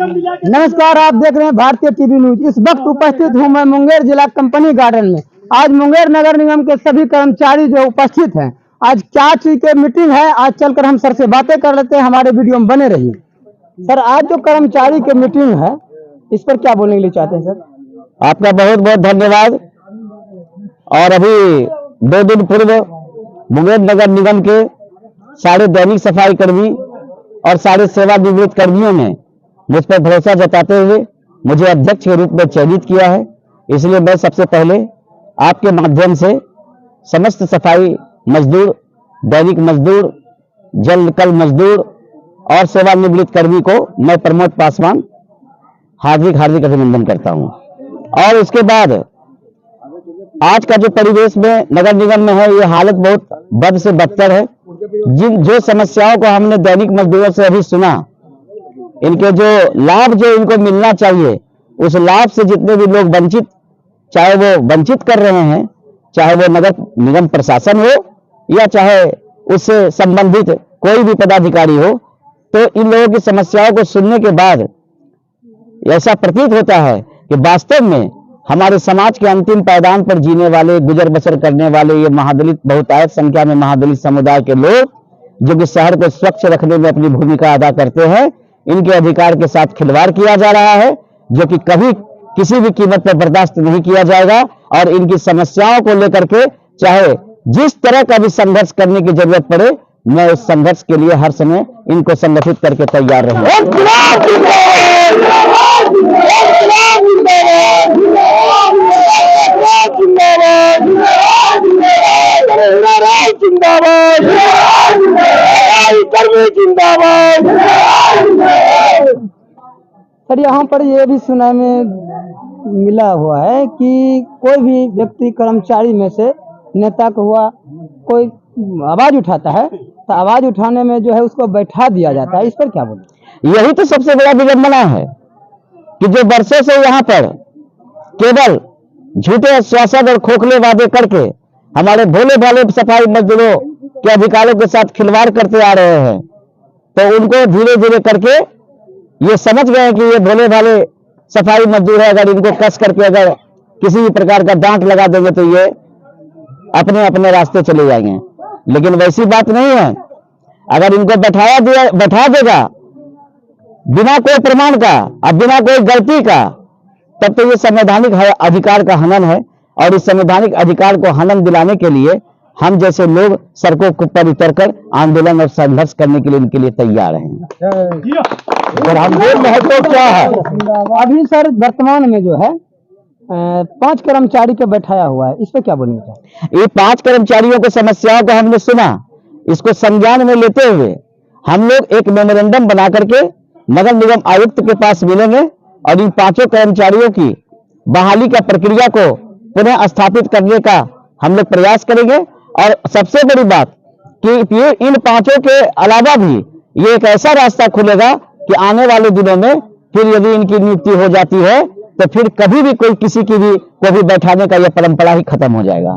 नमस्कार, आप देख रहे हैं भारतीय टीवी न्यूज। इस वक्त उपस्थित हूं मैं मुंगेर जिला कंपनी गार्डन में। आज मुंगेर नगर निगम के सभी कर्मचारी जो उपस्थित हैं, आज क्या चीज की मीटिंग है, आज चलकर हम सर से बातें कर लेते हैं। हमारे वीडियो में बने रहिए। सर, आज जो कर्मचारी की मीटिंग है, इस पर क्या बोलने के लिए चाहते हैं सर? आपका बहुत बहुत धन्यवाद। और अभी 2 दिन पूर्व मुंगेर नगर निगम के सारे दैनिक सफाई कर्मी और सारे सेवानिवृत्त कर्मियों ने मुझ पर भरोसा जताते हुए मुझे अध्यक्ष के रूप में चयनित किया है। इसलिए मैं सबसे पहले आपके माध्यम से समस्त सफाई मजदूर, दैनिक मजदूर, जल कल मजदूर और सेवानिवृत्त कर्मी को मैं प्रमोद पासवान हार्दिक हार्दिक अभिनंदन करता हूं। और उसके बाद आज का जो परिवेश में नगर निगम में है, ये हालत बहुत बद से बदतर है। जो समस्याओं को हमने दैनिक मजदूरों से अभी सुना, इनके जो लाभ जो इनको मिलना चाहिए, उस लाभ से जितने भी लोग वंचित, चाहे वो वंचित कर रहे हैं, चाहे वो नगर निगम प्रशासन हो या चाहे उससे संबंधित कोई भी पदाधिकारी हो, तो इन लोगों की समस्याओं को सुनने के बाद ऐसा प्रतीत होता है कि वास्तव में हमारे समाज के अंतिम पायदान पर जीने वाले, गुजर बसर करने वाले ये महादलित, बहुतायत संख्या में महादलित समुदाय के लोग जो कि शहर को स्वच्छ रखने में अपनी भूमिका अदा करते हैं, इनके अधिकार के साथ खिलवाड़ किया जा रहा है, जो कि कभी किसी भी कीमत पर बर्दाश्त नहीं किया जाएगा। और इनकी समस्याओं को लेकर के चाहे जिस तरह का भी संघर्ष करने की जरूरत पड़े, मैं उस संघर्ष के लिए हर समय इनको संगठित करके तैयार रहूंगा। सर, यहाँ पर ये भी सुना में मिला हुआ है कि कोई भी व्यक्ति कर्मचारी में से नेता को हुआ कोई आवाज उठाता है, तो आवाज उठाने में जो है उसको बैठा दिया जाता है। इस पर क्या बोले? यही तो सबसे बड़ा विडंबना है कि जो वर्षों से यहाँ पर केवल झूठे आश्वासन और खोखले वादे करके हमारे भोले भाले सफाई मजदूरों के अधिकारों के साथ खिलवाड़ करते आ रहे हैं, तो उनको धीरे धीरे करके ये समझ गए कि ये भोले भाले सफाई मजदूर है, अगर इनको कस करके अगर किसी भी प्रकार का डांट लगा देंगे तो ये अपने अपने रास्ते चले जाएंगे। लेकिन वैसी बात नहीं है। अगर इनको बैठा देगा बिना कोई प्रमाण का और बिना कोई गलती का, तब तो ये संवैधानिक अधिकार का हनन है। और इस संवैधानिक अधिकार को हनन दिलाने के लिए हम जैसे लोग सड़कों पर उतरकर आंदोलन और संघर्ष करने के लिए इनके लिए तैयार हैं। और हम महत्व क्या है, अभी सर वर्तमान में जो है 5 कर्मचारी को बैठाया हुआ है, इस पे क्या बोलेंगे? ये 5 कर्मचारियों की समस्याओं को हमने सुना, इसको संज्ञान में लेते हुए हम लोग एक मेमोरेंडम बना करके नगर निगम आयुक्त के पास मिलेंगे और इन 5 कर्मचारियों की बहाली का प्रक्रिया को पुनः स्थापित करने का हम लोग प्रयास करेंगे। और सबसे बड़ी बात कि ये इन 5 के अलावा भी ये एक ऐसा रास्ता खुलेगा कि आने वाले दिनों में फिर यदि इनकी नियुक्ति हो जाती है, तो फिर कभी भी कोई किसी की भी को भी बैठाने का यह परंपरा ही खत्म हो जाएगा।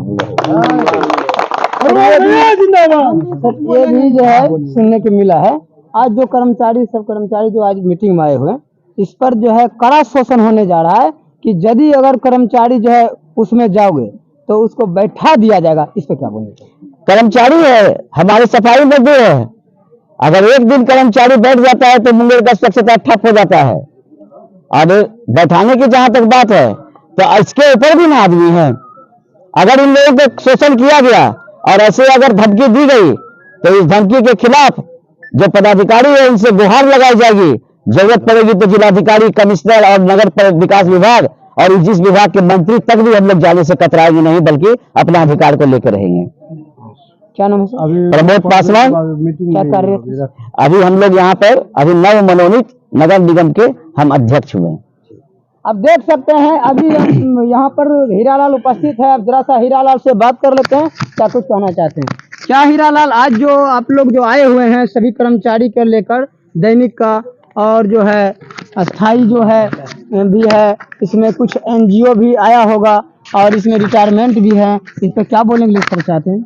ये भी जो है सुनने को मिला है, आज जो सब कर्मचारी जो आज मीटिंग में आए हुए हैं, इस पर जो है कड़ा शोषण होने जा रहा है कि यदि अगर कर्मचारी जो है उसमें जाओगे तो उसको बैठा दिया जाएगा। इस पर क्या बोलेंगे? कर्मचारी है, हमारे सफाई मजदूर है, अगर एक दिन कर्मचारी बैठ जाता है तो मुंगेर का स्वच्छता ठप हो जाता है। और बैठाने की जहां तक बात है, तो इसके ऊपर भी ना आदमी है। अगर इन लोगों को शोषण किया गया और ऐसे अगर धमकी दी गई, तो इस धमकी के खिलाफ जो पदाधिकारी है उनसे गुहार लगाई जाएगी। जरूरत पड़ेगी तो जिलाधिकारी, कमिश्नर और नगर विकास विभाग और जिस विभाग के मंत्री तक भी हम लोग जाने से कतराएंगे नहीं, बल्कि अपना अधिकार को लेकर रहेंगे। क्या नाम है? प्रमोद पासवान। क्या कार्य? अभी हम लोग यहाँ पर अभी नव मनोनीत नगर निगम के हम अध्यक्ष हुए। अब देख सकते हैं अभी यहाँ पर हीरालाल उपस्थित है। अब जरा सा हीरालाल से बात कर लेते हैं, क्या कुछ कहना चाहते हैं? क्या हीरालाल, आज जो आप लोग जो आए हुए हैं सभी कर्मचारी को लेकर, दैनिक का और जो है अस्थाई जो है भी है, इसमें कुछ एनजीओ भी आया होगा और इसमें रिटायरमेंट भी है, इस पर क्या बोलेंगे सर चाहते हैं?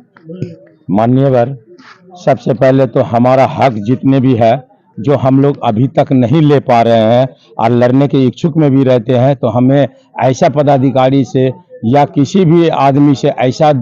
माननीय वर, सबसे पहले तो हमारा हक जितने भी है जो हम लोग अभी तक नहीं ले पा रहे हैं और लड़ने के इच्छुक में भी रहते हैं, तो हमें ऐसा पदाधिकारी से या किसी भी आदमी से ऐसा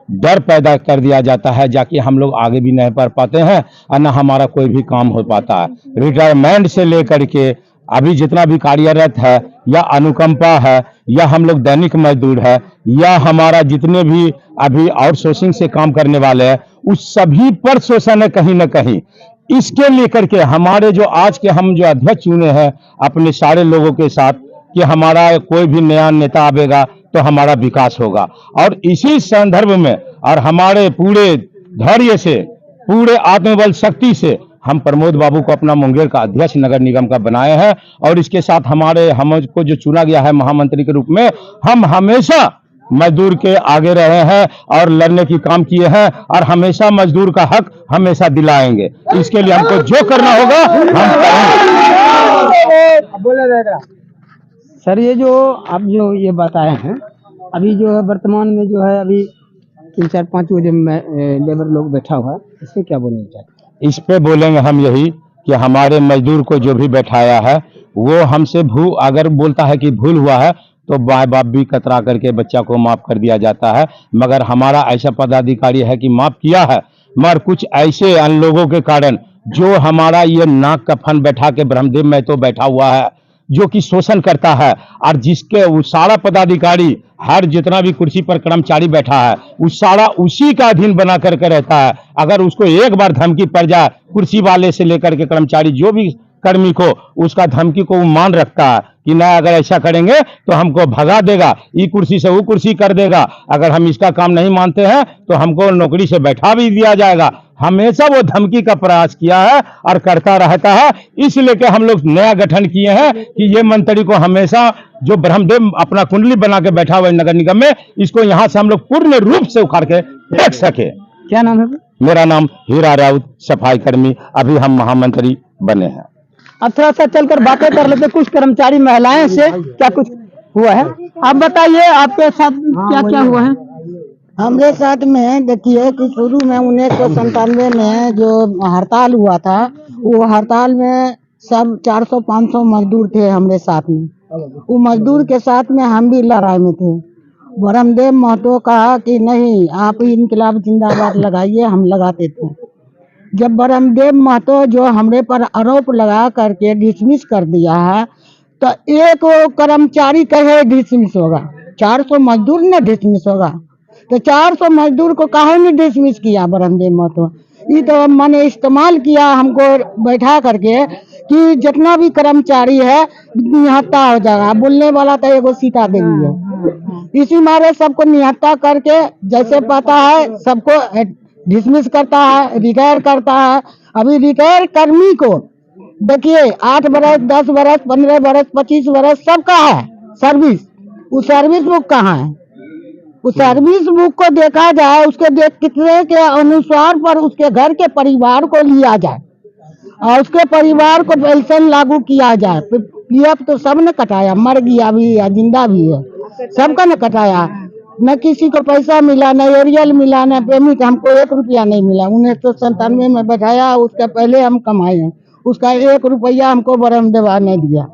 डर पैदा कर दिया जाता है जाकि हम लोग आगे भी नहीं बढ़ पाते हैं और न हमारा कोई भी काम हो पाता है। रिटायरमेंट से लेकर के अभी जितना भी कार्यरत है या अनुकंपा है या हम लोग दैनिक मजदूर है या हमारा जितने भी अभी आउटसोर्सिंग से काम करने वाले हैं, उस सभी पर शोषण है कहीं न कहीं। इसके लेकर के हमारे जो आज के हम जो अध्यक्ष चुने हैं अपने सारे लोगों के साथ कि हमारा कोई भी नया नेता आवेगा तो हमारा विकास होगा, और इसी संदर्भ में और हमारे पूरे धैर्य से पूरे आत्मबल शक्ति से हम प्रमोद बाबू को अपना मुंगेर का अध्यक्ष नगर निगम का बनाए हैं। और इसके साथ हमको जो चुना गया है महामंत्री के रूप में, हम हमेशा मजदूर के आगे रहे हैं और लड़ने की काम किए हैं और हमेशा मजदूर का हक हमेशा दिलाएंगे। इसके लिए हमको जो करना होगा हम करेंगे। सर, ये जो आप जो ये बताए हैं, अभी जो है वर्तमान में जो है अभी 3-4-5 जो लेबर लोग बैठा हुआ है, इस पे क्या बोलना चाहते हैं? इस पे बोलेंगे हम यही कि हमारे मजदूर को जो भी बैठाया है वो हमसे अगर बोलता है कि भूल हुआ है तो माँ बाप भी कतरा करके बच्चा को माफ कर दिया जाता है, मगर हमारा ऐसा पदाधिकारी है कि माफ किया है, मगर कुछ ऐसे अन लोगों के कारण जो हमारा ये नाक का फन बैठा के ब्रह्मदेव में तो बैठा हुआ है जो कि शोषण करता है, और जिसके वो सारा पदाधिकारी हर जितना भी कुर्सी पर कर्मचारी बैठा है वो सारा उसी का अधीन बना करके रहता है। अगर उसको एक बार धमकी पड़ जाए, कुर्सी वाले से लेकर के कर्मचारी जो भी कर्मी को, उसका धमकी को वो मान रखता है कि ना अगर ऐसा करेंगे तो हमको भगा देगा, ये कुर्सी से वो कुर्सी कर देगा, अगर हम इसका काम नहीं मानते हैं तो हमको नौकरी से बैठा भी दिया जाएगा। हमेशा वो धमकी का प्रयास किया है और करता रहता है। इसलिए कि हम लोग नया गठन किए हैं कि ये मंत्री को हमेशा जो ब्रह्मदेव अपना कुंडली बना के बैठा हुआ है नगर निगम में, इसको यहाँ से हम लोग पूर्ण रूप से उखाड़ के फेंक सके। क्या नाम है? मेरा नाम हीरा राउत, सफाई कर्मी, अभी हम महामंत्री बने हैं। अब थोड़ा सा चलकर बातें कर लेते, कुछ कर्मचारी महिलाएं से क्या कुछ हुआ है, आप बताइए आपके साथ क्या क्या हुआ है? हमारे साथ में देखिए कि शुरू में 1997 में जो हड़ताल हुआ था, वो हड़ताल में सब 400-500 मजदूर थे हमारे साथ में। वो मजदूर के साथ में हम भी लड़ाई में थे। ब्रह्मदेव महतो कहा कि नहीं, आप इनकलाब जिंदाबाद लगाइए, हम लगाते थे। जब ब्रह्मदेव महतो जो हमरे पर आरोप लगा करके डिसमिस कर दिया है, तो एक कर्मचारी कहे डिसमिस होगा, 400 मजदूर न डिसमिस होगा, तो 400 मजदूर को काहे नहीं डिसमिस किया ब्रह्मदेव महतो? ये तो मैंने इस्तेमाल किया हमको बैठा करके कि जितना भी कर्मचारी है निहत्ता हो जाएगा। बोलने वाला तो एगो सीता देवी है, इसी मारे सबको निहत्ता करके जैसे पता है सबको डिसमिस करता है, रिटायर करता है। अभी रिटायर कर्मी को देखिए 8 बरस, 10 बरस, 15 बरस, 25 बरस सबका है सर्विस। वो सर्विस बुक कहाँ है? उस सर्विस बुक को देखा जाए, उसके कितने के अनुसार पर उसके घर के परिवार को लिया जाए और उसके परिवार को पेंशन लागू किया जाए। पीएफ तो सब ने कटाया, मर गया भी या जिंदा भी है, सबका ने कटाया। न किसी को पैसा मिला, न एरियल मिला, न पेमेंट, हमको 1 रुपया नहीं मिला। 1997 में बैठाया, उसके पहले हम कमाए हैं, उसका 1 रुपया हमको ब्रह्मदेवा ने दिया।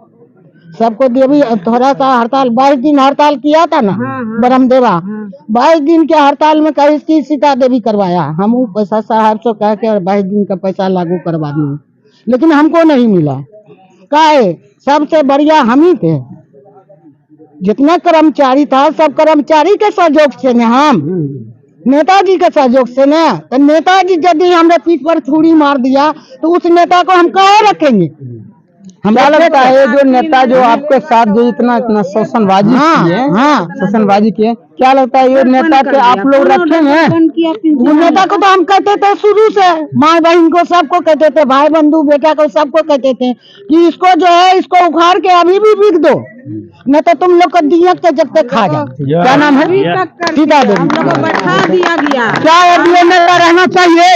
सबको देवी थोड़ा सा हड़ताल 22 दिन हड़ताल किया था ना ब्रह्मदेवा, 22 दिन के हड़ताल में कहीं सीता देवी करवाया। हम पैसा साहब से कह के 22 दिन का पैसा लागू करवा दिए, लेकिन हमको नहीं मिला। काहे? सबसे बढ़िया हम ही थे, जितना कर्मचारी था सब कर्मचारी के सहयोग से न, हम नेताजी के सहयोग से न। तो नेताजी यदि हमने पीठ पर छुरी मार दिया तो उस नेता को हम कहाँ रखेंगे? क्या लगता है जो नेता जो आपके साथ जो इतना शोषणबाजी किए, शोषणबाजी किए, क्या लगता है ये नेता पे आप लोग रखेंगे? वो नेता को तो हम कहते थे शुरू से, माँ बहन को सबको कहते थे, भाई बंधु बेटा को सबको कहते थे कि इसको जो है इसको उखाड़ के अभी भी बिक दो, न तो तुम लोग को दिया के जब तक खा जाओ। क्या नाम है? सीता देवी। बैठा दिया गया। क्या ये नेता रहना चाहिए?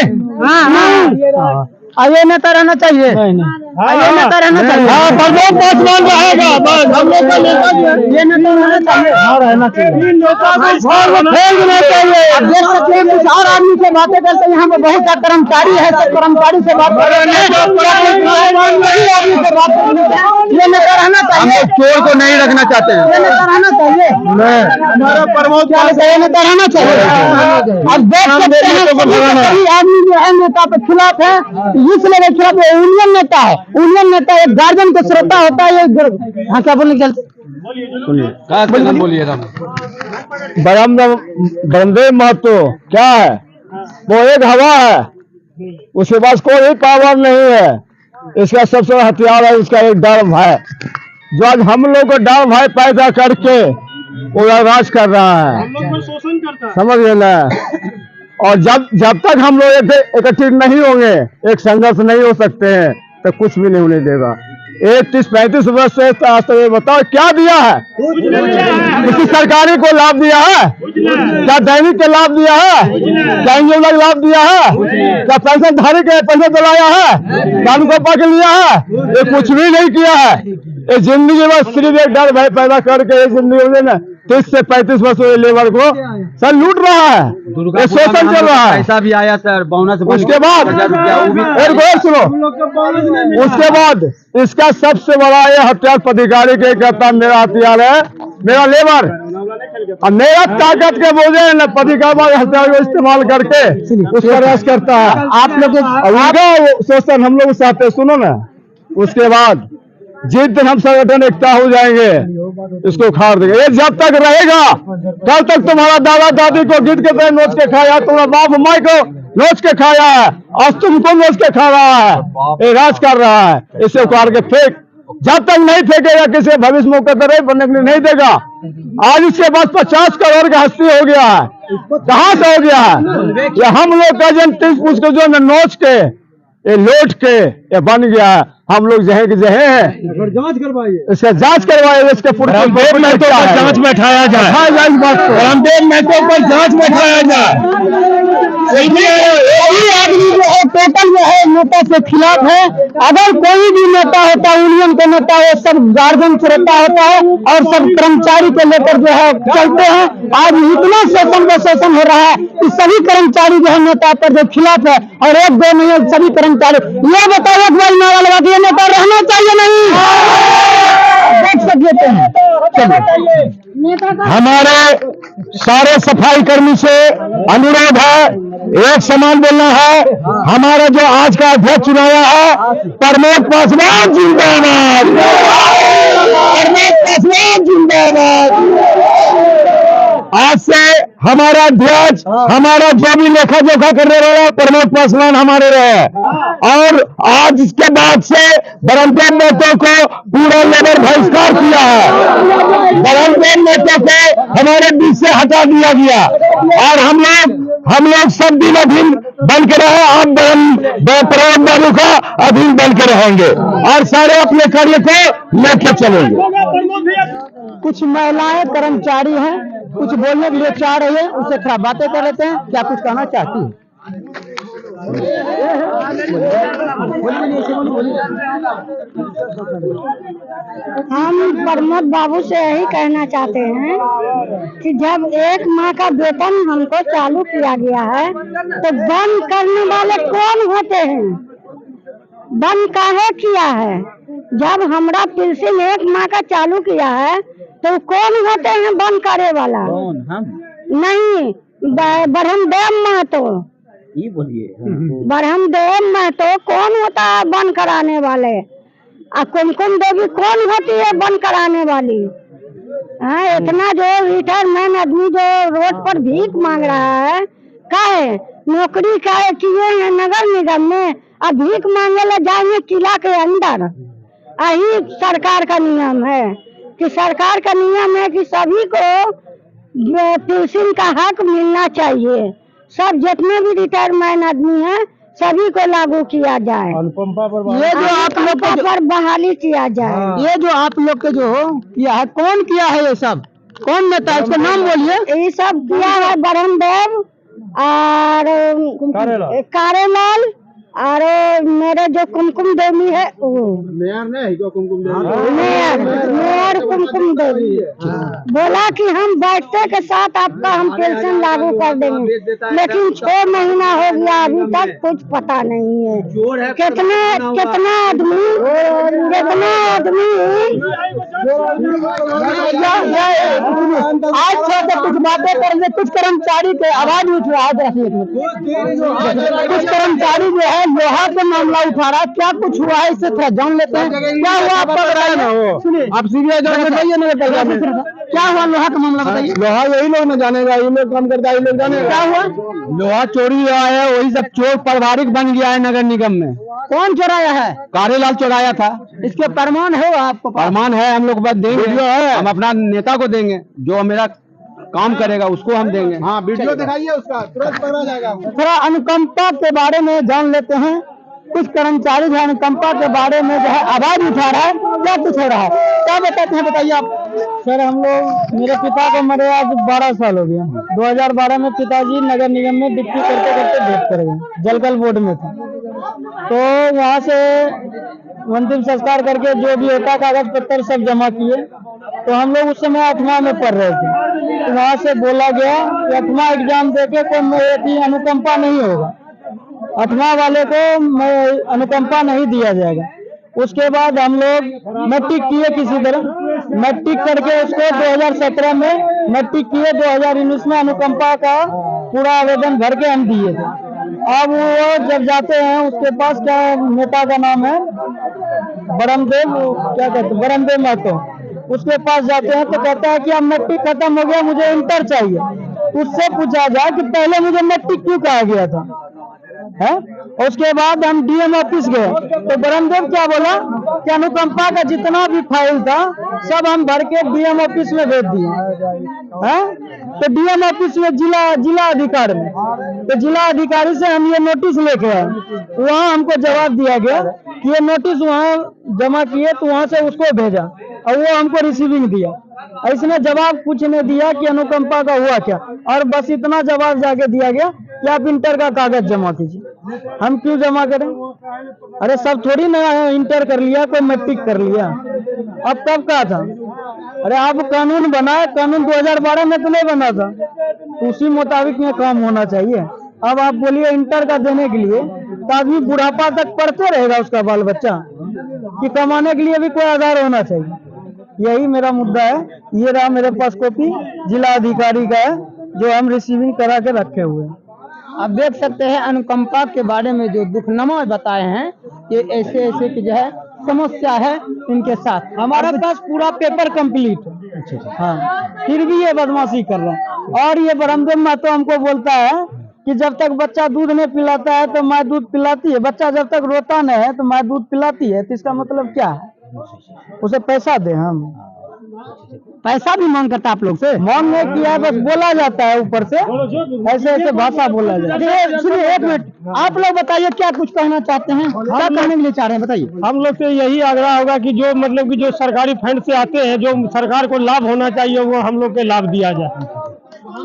हाँ, ये नेता रहना चाहिए। ये नेता रहना चाहिए। प्रमोद पासवान रहेगा, बस हम लोग का नेता जो है ये नेता रहना चाहिए। रहना चाहिए। आप देख सकते हैं कुछ और आदमी से बातें करते हैं। यहाँ पे बहुत सा कर्मचारी है, सब कर्मचारी से बात कर रहे हैं। ये नेता रहना चाहिए। चोर को नहीं रखना चाहते हैं। ये नेता रहना चाहिए। हमारा प्रमोद ये नेता रहना चाहिए। अब देख सकते हैं सभी आदमी जो है नेता के खिलाफ है। इसलिए के खिलाफ यूनियन नेता है। यूनियन नेता एक गार्जियन के श्रोता होता है। ये हाँ क्या बोलने चलते बंदे महतो क्या है, वो एक हवा है, उसके पास कोई पावर नहीं है। इसका सबसे बड़ा हथियार है उसका एक डर भय, जो आज हम लोग को डर भय पैदा करके वो राज कर रहा है, शोषण करता है, समझ गए ना। और जब तक हम लोग एकत्रित नहीं होंगे, एक संघर्ष नहीं हो सकते हैं, तो कुछ भी नहीं होने देगा। 30-35 वर्ष से आज तक बताओ क्या दिया है? किसी सरकारी को लाभ दिया है? क्या दैनिक के लाभ दिया है? क्या एनजीओ को लाभ दिया है? क्या पेंशन धारी के पैसे दिलाया है? कानून को पकड़ लिया है? ये कुछ भी नहीं किया है। ये जिंदगी में सिर्फ एक डर भय पैदा करके ये जिंदगी में ना 30 से 35 वर्ष हुए लेबर को सर लूट रहा है, ये शोषण चल रहा है। ऐसा भी आया सर बोनस। उसके बाद एक बार सुनो, उसके बाद इसका सबसे बड़ा ये हथियार पदाधिकारी के कहता मेरा हथियार है मेरा लेबर, और मेरा ताकत के बोझे न पदाधिकारी हथियार को इस्तेमाल करके उसका रस करता है। आप लोग शोषण हम लोग चाहते, सुनो ना। उसके बाद जिस दिन हम संगठन एकता हो जाएंगे इसको खार देंगे। ये जब तक रहेगा, कल तक तुम्हारा दादा दादी को गिद्ध के तरह नोच के खाया, तुम्हारा बाप माई को नोच के खाया है, आज तुमको नोच के खा रहा है, ये राज कर रहा है। इसे उखाड़ के फेंक, जब तक नहीं फेंकेगा किसी भविष्य में तरह बनने के लिए नहीं देगा। आज इसके बाद 50 करोड़ का हस्ती हो गया है, कहाँ से हो गया है? ये हम लोग का जन 30 पूछ के जो नोच के ये लौट के ये बन गया है। हम लोग जहे के जहे हैं, जांच करवाइए, इसका जांच करवाइए, इसके रामदेव महतो पर जांच में उठाया जाए, रामदेव महतो पर जांच में उठाया जाए। कोई आदमी जो है टोटल जो है नेता से खिलाफ है। अगर कोई भी नेता होता है, यूनियन के नेता है, सब गार्जियन से रहता होता है और सब कर्मचारी को लेकर जो है चलते हैं। आज इतना शोषण हो रहा है कि सभी कर्मचारी जो है नेता पर जो खिलाफ है, और एक दो नहीं है, सभी कर्मचारी। ये बताओ एक बार ये नेता रहना चाहिए नहीं? देख सकते हैं। हमारे सारे सफाई कर्मी से अनुरोध है, एक समान बोलना है। हमारा जो आज का अध्यक्ष चुनाया है प्रमोद पासवान जिंदाबाद, प्रमोद पासवान जिंदाबाद। आज से हमारा अध्यक्ष, हमारा जो भी लेखा जोखा करने रहे प्रमोद पासवान हमारे रहे, और आज इसके बाद से बरमदेव महतो को पूरा लेबर बहिष्कार किया है। बरमदेव महतो को हमारे बीच से हटा दिया गया, और हम लोग सब दिन अधीन बन के रहे। आप प्रमोद बाबू का अधीन बन के रहेंगे और सारे अपने कार्य को लेकर चलेंगे। कुछ महिलाएं कर्मचारी हैं, कुछ बोलने के लिए चाह रही है, उससे थोड़ा बातें कर लेते हैं। क्या कुछ कहना चाहती है? हम प्रमोद बाबू से यही कहना चाहते हैं कि जब एक माह का वेतन हमको चालू किया गया है तो बंद करने वाले कौन होते हैं? बंद काहे किया है? जब हमरा पेंशन एक माह का चालू किया है तो कौन होते हैं बंद करे वाला? नहीं, ब्रह्मदेव महतो। ये बोलिए। ब्रह्मदेव महतो कौन होता है बंद कराने वाले? और कुमकुम देवी कौन होती है बंद कराने वाली? हाँ, इतना जो रिटायरमेंट आदमी जो रोड पर भीख मांग रहा है, काहे नौकरी काहे किए हैं नगर निगम में, और भीख मांगे ला जाएंगे किला के अंदर। यही सरकार का नियम है कि सरकार का नियम है कि सभी को पेंशन का हक मिलना चाहिए। सब जितने भी रिटायरमेंट आदमी हैं सभी को लागू किया जाए। ये जो आप लोग पर बहाली किया जाए। ये जो आप लोग के जो किया है, कौन किया है? ये सब कौन नेता, इसका नाम बोलिए। ये सब किया है ब्रह्मदेव और कारेलाल और मेरे जो कुमकुम देवी है वो मेयर कुमकुम देवी बोला कि हम बैठते के साथ आपका हम पेंशन लागू कर देंगे, लेकिन 6 महीना हो गया अभी तक कुछ पता नहीं है। कितना आदमी आज से कुछ बातें करने, कुछ कर्मचारी के आवाज उठ रहा है, कुछ कर्मचारी जो है लोहा का मामला उठा रहा है। क्या कुछ हुआ है इससे थोड़ा जान लेते हैं। क्या हुआ आपका बताइए, सुनिए आप सीबीआई जान बताइए ना, क्या हुआ लोहा का मामला बताइए। लोहा यही लोग न जानेगा, ये लोग काम करता है, ये लोग जानेगा क्या हुआ। लोहा चोरी हुआ है, वही सब चोर पारिवारिक बन गया है नगर निगम में। कौन चुराया है? कारेलाल चुराया था। इसके प्रमाण है आपको? प्रमाण है, हम लोग बस देंगे, हम अपना नेता को देंगे, जो मेरा काम करेगा उसको हम देंगे। हाँ वीडियो दिखाइए उसका, तुरंत पकड़ा जाएगा। थोड़ा अनुकंपा के बारे में जान लेते हैं। कुछ कर्मचारी जो अनुकंपा के बारे में जो है आवाज उठा रहा है, क्या कुछ हो रहा है, क्या बताते हैं, बताइए आप। सर हम लोग, मेरे पिता को मरे आज 12 साल हो गया। 2012 में पिताजी नगर निगम में ड्यूटी करते करते डेथ कर गए, जलकल बोर्ड में था। तो वहाँ से अंतिम संस्कार करके जो भी होता कागज पत्तर सब जमा किए। तो हम लोग उस समय 8वां में पढ़ रहे थे, तो वहाँ से बोला गया कि 8वां एग्जाम देके कोई अनुकंपा नहीं होगा, 8वां वाले को अनुकंपा नहीं दिया जाएगा। उसके बाद हम लोग मैट्रिक किए, किसी तरह मैट्रिक करके उसको 2017 में मैट्रिक किए, 2019 में अनुकंपा का पूरा आवेदन भर के हम दिए थे। अब वो जब जाते हैं उसके पास, क्या नेता का नाम है बरमदेव, क्या कहते बरमदेव महतो, उसके पास जाते हैं तो कहता है कि अब मैट्रिक खत्म हो गया, मुझे इंटर चाहिए। उससे पूछा जाए कि पहले मुझे मैट्रिक क्यों कहा गया था है। उसके बाद हम डीएम ऑफिस गए तो बरमदेव क्या बोला कि अनुकंपा का जितना भी फाइल था सब हम भर के डीएम ऑफिस में भेज दिए हैं। तो डीएम ऑफिस में जिला अधिकारी में, तो जिला अधिकारी से हम ये नोटिस लेके आए, वहाँ हमको जवाब दिया गया कि ये नोटिस वहाँ जमा किए, तो वहाँ से उसको भेजा और वो हमको रिसीविंग दिया। इसने जवाब कुछ नहीं दिया कि अनुकंपा का हुआ क्या, और बस इतना जवाब जाके दिया गया कि आप इंटर का कागज जमा कीजिए। हम क्यों जमा करें? अरे सब थोड़ी ना इंटर कर लिया, कोई मैट्रिक कर लिया। अब कब का था? अरे आप कानून बनाए, कानून 2012 में तो नहीं बना था, तो उसी मुताबिक में काम होना चाहिए। अब आप बोलिए इंटर का देने के लिए, तो आदमी बुढ़ापा तक पढ़ते रहेगा उसका बाल बच्चा, कि कमाने के लिए भी कोई आधार होना चाहिए। यही मेरा मुद्दा है। ये रहा मेरे पास कॉपी जिला अधिकारी का है, जो हम रिसीविंग करा के रखे हुए हैं। आप देख सकते हैं अनुकंपा के बारे में जो दुखनमा बताए हैं कि ऐसे ऐसे की जो है समस्या है इनके साथ। हमारे पास पूरा पेपर कंप्लीट है, हाँ, फिर भी ये बदमाशी कर रहे हैं। और ये बरमदेव महतो हमको बोलता है कि जब तक बच्चा दूध नहीं पिलाता है तो माँ दूध पिलाती है, बच्चा जब तक रोता नहीं है तो माँ दूध पिलाती है। तो इसका मतलब क्या है? उसे पैसा दे, हम पैसा भी मांग करता आप लोग से? मांग नहीं किया, बस बोला जाता है ऊपर से, ऐसे ऐसे भाषा बोला जाता है। सुनिए एक मिनट, आप लोग बताइए क्या कुछ कहना चाहते हैं, क्या कहने के लिए चाह रहे हैं, बताइए। हम लोग से यही आग्रह होगा कि जो मतलब कि जो सरकारी फंड से आते हैं, जो सरकार को लाभ होना चाहिए, वो हम लोग के लाभ दिया जाए।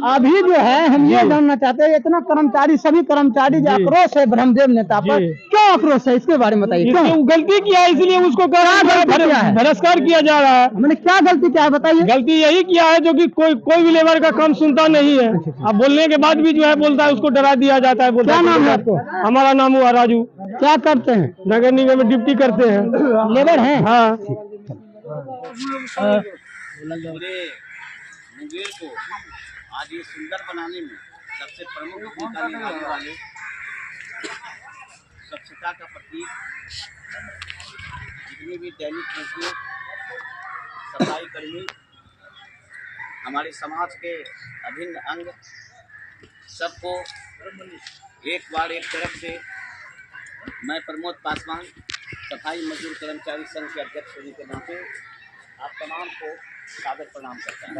अभी जो है हम ये जानना चाहते हैं, इतना कर्मचारी, सभी कर्मचारी जो आक्रोश है ब्रह्मदेव नेता पर, क्यों आक्रोश है, इसके बारे में बताइए। क्यों गलती किया है इसलिए उसको बहिष्कार किया जा रहा है। मैंने क्या गलती क्या है बताइए। गलती यही किया है जो कि कोई भी लेबर का काम सुनता नहीं है। अब बोलने के बाद भी जो है बोलता है, उसको डरा दिया जाता है। क्या नाम है आपको? हमारा नाम हुआ राजू। क्या करते हैं? नगर निगम में ड्यूटी करते हैं। लेबर हैं? हाँ। मुंगेर को आज ये सुंदर बनाने में सबसे प्रमुख भूमिका निभाने वाले, स्वच्छता का प्रतीक, जितने भी दैनिक मजदूर, सफाई कर्मी, हमारे समाज के अभिन्न अंग, सबको एक बार एक तरफ से मैं प्रमोद पासवान, सफाई मजदूर कर्मचारी संघ के अध्यक्ष होने के नाते आप तमाम को सादर प्रणाम करता हूँ।